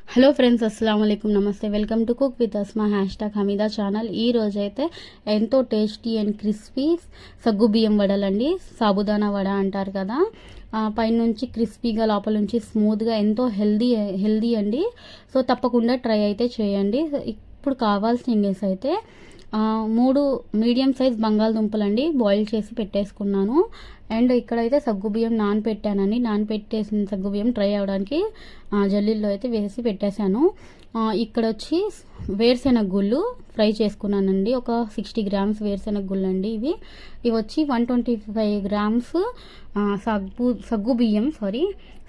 Hello friends, అస్సలం అయికం, నమస్తే. Welcome to cook with Asma #Hamida channel. ఈ రోజైతే ఎంతో టేస్టీ అండ్ క్రిస్పీ సగ్గు బియ్యం వడలండి. సాబుదానా వడ అంటారు కదా, పైనుంచి క్రిస్పీగా లోపల నుంచి స్మూత్గా ఎంతో హెల్దీ అండి. సో తప్పకుండా ట్రై అయితే చేయండి. ఇప్పుడు కావాల్సిన ఇంగ్రీడియంట్స్ అయితే 3 మీడియం సైజ్ బంగాళదుంపలు అండి, బాయిల్ చేసి పెట్టేసుకున్నాను. అండ్ ఇక్కడైతే సగ్గుబియ్యం నానపెట్టానండి. నానపెట్టేసిన సగ్గుబియ్యం డ్రై అవ్వడానికి జల్లీల్లో అయితే వేసి పెట్టేశాను. ఇక్కడ వచ్చి వేరుశెనగ గుళ్ళు ఫ్రై చేసుకున్నానండి. ఒక 60 గ్రామ్స్ వేరుశెనగ గుళ్ళు అండి ఇవి వచ్చి 125 గ్రామ్స్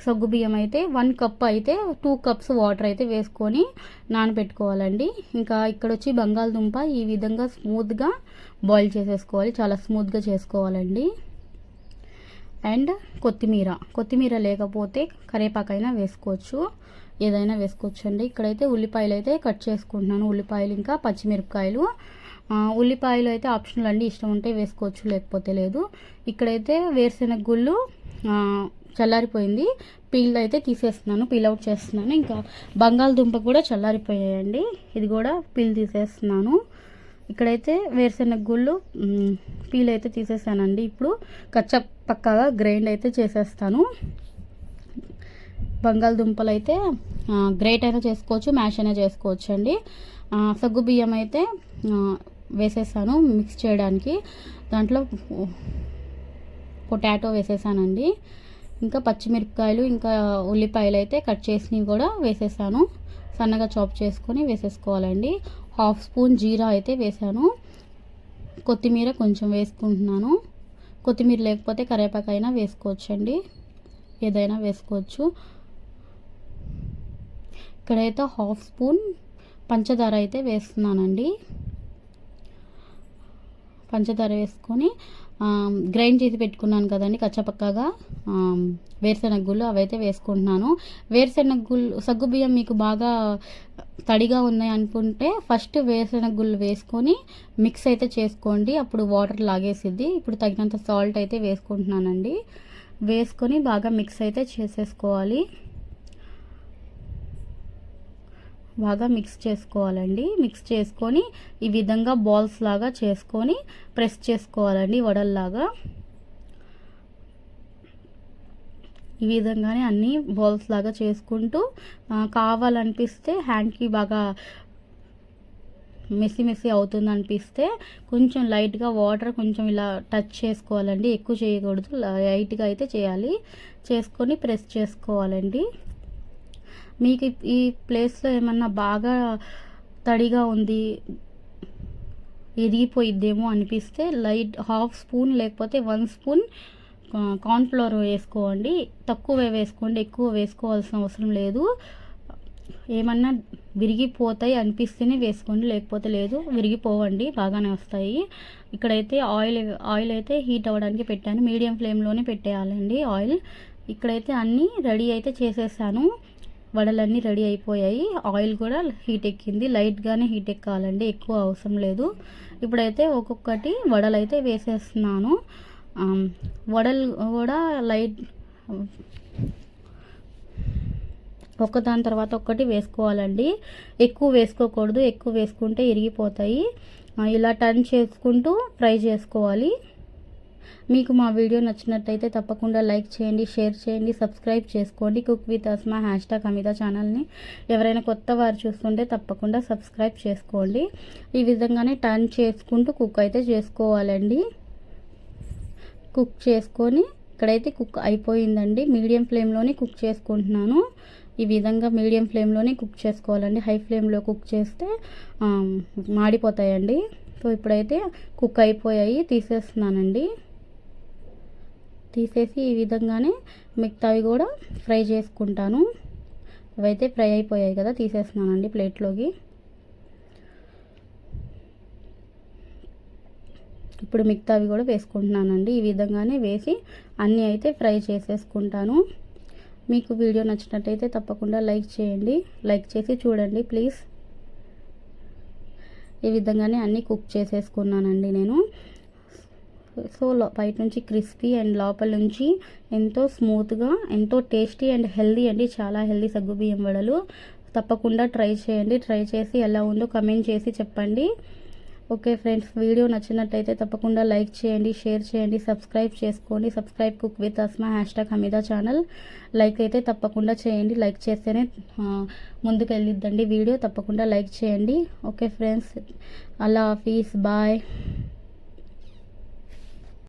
సగ్గు బియ్యం అయితే 1 కప్ అయితే 2 కప్స్ వాటర్ అయితే వేసుకొని నానబెట్టుకోవాలండి. ఇంకా ఇక్కడ వచ్చి బంగాళదుంప ఈ విధంగా స్మూత్గా బాయిల్ చేసేసుకోవాలి, చాలా స్మూత్గా చేసుకోవాలండి. అండ్ కొత్తిమీర లేకపోతే కరివేపాకైనా వేసుకోవచ్చు, ఏదైనా వేసుకోవచ్చు అండి. ఇక్కడైతే ఉల్లిపాయలు అయితే కట్ చేసుకుంటున్నాను, ఉల్లిపాయలు ఇంకా పచ్చిమిరపకాయలు. ఉల్లిపాయలు అయితే ఆప్షనల్ అండి, ఇష్టం ఉంటే వేసుకోవచ్చు, లేకపోతే లేదు. ఇక్కడైతే వేరుశెనగ గుళ్ళు చల్లారిపోయింది, పీల్ అయితే తీసేస్తున్నాను, పీల్ అవుట్ చేస్తున్నాను. ఇంకా బంగాళదుంప కూడా చల్లారిపోయాయండి, ఇది కూడా పీల్ తీసేస్తున్నాను. ఇక్కడైతే వేరుశెనగ గుళ్ళు పీల్ అయితే తీసేసానండి. ఇప్పుడు పక్కగా గ్రైండ్ అయితే చేసేస్తాను. బంగాళదుంపలు అయితే గ్రేట్ అయినా చేసుకోవచ్చు, మ్యాష్ అయినా చేసుకోవచ్చు అండి. సగ్గు బియ్యం అయితే వేసేసాను మిక్స్ చేయడానికి. దాంట్లో పొటాటో వేసేసానండి. ఇంకా పచ్చిమిరపకాయలు ఇంకా ఉల్లిపాయలు అయితే కట్ చేసినవి కూడా వేసేసాను, సన్నగా చాప్ చేసుకొని వేసేసుకోవాలండి. 1/2 స్పూన్ జీరా అయితే వేసాను. కొత్తిమీర కొంచెం వేసుకుంటున్నాను. కొత్తిమీర లేకపోతే కరివేపాకైనా వేసుకోవచ్చు అండి, ఏదైనా వేసుకోవచ్చు. ఇక్కడైతే 1/2 స్పూన్ పంచదార అయితే వేస్తున్నానండి. పంచదార వేసుకొని గ్రైండ్ చేసి పెట్టుకున్నాను కదండి కచ్చపక్కగా వేరుశెనగ గుళ్ళు, అవైతే వేసుకుంటున్నాను. సగ్గుబియ్యం మీకు బాగా తడిగా ఉన్నాయి అనుకుంటే ఫస్ట్ వేరుశెనగ గుళ్ళు వేసుకొని మిక్స్ అయితే చేసుకోండి, అప్పుడు వాటర్ లాగేసిద్ది. ఇప్పుడు తగినంత సాల్ట్ అయితే వేసుకుంటున్నానండి. వేసుకొని బాగా మిక్స్ అయితే చేసేసుకోవాలి, బాగా మిక్స్ చేసుకోవాలండి. మిక్స్ చేసుకొని ఈ విధంగా బాల్స్ లాగా చేసుకొని ప్రెస్ చేసుకోవాలండి, వడల్లాగా. ఈ విధంగానే అన్ని బాల్స్ లాగా చేసుకుంటూ కావాలనిపిస్తే హ్యాండ్కి బాగా మెస్సి అవుతుంది అనిపిస్తే కొంచెం లైట్గా వాటర్ కొంచెం ఇలా టచ్ చేసుకోవాలండి, ఎక్కువ చేయకూడదు, లైట్గా అయితే చేయాలి. చేసుకొని ప్రెస్ చేసుకోవాలండి. మీకు ఈ ప్లేస్లో ఏమన్నా బాగా తడిగా ఉంది, ఎరిగిపోయిద్దేమో అనిపిస్తే లైట్ 1/2 స్పూన్ లేకపోతే 1 స్పూన్ కార్న్ఫ్లోర్ వేసుకోండి. తక్కువ వేసుకోండి, ఎక్కువ వేసుకోవాల్సిన అవసరం లేదు. ఏమన్నా విరిగిపోతాయి అనిపిస్తేనే వేసుకోండి, లేకపోతే లేదు. విరిగిపోవండి, బాగానే వస్తాయి. ఇక్కడైతే ఆయిల్ అయితే హీట్ అవ్వడానికి పెట్టాను, మీడియం ఫ్లేమ్లోనే పెట్టేయాలండి ఆయిల్. ఇక్కడైతే అన్నీ రెడీ అయితే చేసేసాను, వడలన్నీ రెడీ అయిపోయాయి. ఆయిల్ కూడా హీట్ ఎక్కింది, లైట్గానే హీట్ ఎక్కాలండి, ఎక్కువ అవసరం లేదు. ఇప్పుడైతే ఒక్కొక్కటి వడలు అయితే వేసేస్తున్నాను. వడలు కూడా ఒకదాని తర్వాత ఒక్కటి వేసుకోవాలండి, ఎక్కువ వేసుకోకూడదు, ఎక్కువ వేసుకుంటే ఇరిగిపోతాయి. ఇలా టర్న్ చేసుకుంటూ ఫ్రై చేసుకోవాలి. మీకు మా వీడియో నచ్చినట్టయితే తప్పకుండా లైక్ చేయండి, షేర్ చేయండి, సబ్స్క్రైబ్ చేసుకోండి. కుక్ విత్ అస్మా #హమీదా ఛానల్ని ఎవరైనా కొత్త వారు చూస్తుంటే తప్పకుండా సబ్స్క్రైబ్ చేసుకోండి. ఈ విధంగానే టర్న్ చేసుకుంటూ కుక్ అయితే చేసుకోవాలండి. కుక్ చేసుకొని ఇక్కడైతే కుక్ అయిపోయిందండి. మీడియం ఫ్లేమ్లోనే కుక్ చేసుకుంటున్నాను. ఈ విధంగా మీడియం ఫ్లేమ్లోనే కుక్ చేసుకోవాలండి, హై ఫ్లేమ్లో కుక్ చేస్తే మాడిపోతాయండి. సో ఇప్పుడైతే కుక్ అయిపోయాయి, తీసేస్తున్నానండి. తీసేసి ఈ విధంగానే మిగతావి కూడా ఫ్రై చేసుకుంటాను. అవైతే ఫ్రై అయిపోయాయి కదా, తీసేస్తున్నానండి ప్లేట్లోకి. ఇప్పుడు మిగతావి కూడా వేసుకుంటున్నానండి. ఈ విధంగానే వేసి అన్నీ అయితే ఫ్రై చేసేసుకుంటాను. మీకు వీడియో నచ్చినట్టయితే తప్పకుండా లైక్ చేయండి, లైక్ చేసి చూడండి ప్లీజ్. ఈ విధంగానే అన్నీ కుక్ చేసేసుకున్నానండి నేను. సో బయట నుంచి క్రిస్పీ అండ్ లోపల నుంచి ఎంతో స్మూత్గా, ఎంతో టేస్టీ అండ్ హెల్దీ అండి, చాలా హెల్దీ సగ్గుబియ్యం వడలు. తప్పకుండా ట్రై చేయండి. ట్రై చేసి ఎలా ఉందో కమెంట్ చేసి చెప్పండి. ఓకే ఫ్రెండ్స్, వీడియో నచ్చినట్టయితే తప్పకుండా లైక్ చేయండి, షేర్ చేయండి, సబ్స్క్రైబ్ చేసుకోండి. Subscribe cook with Asma #Hamida channel. Like అయితే తప్పకుండా చేయండి. లైక్ చేస్తేనే ముందుకు వెళ్ళిద్దండి వీడియో. తప్పకుండా లైక్ చేయండి. ఓకే ఫ్రెండ్స్, అల్లా హాఫీస్, బాయ్.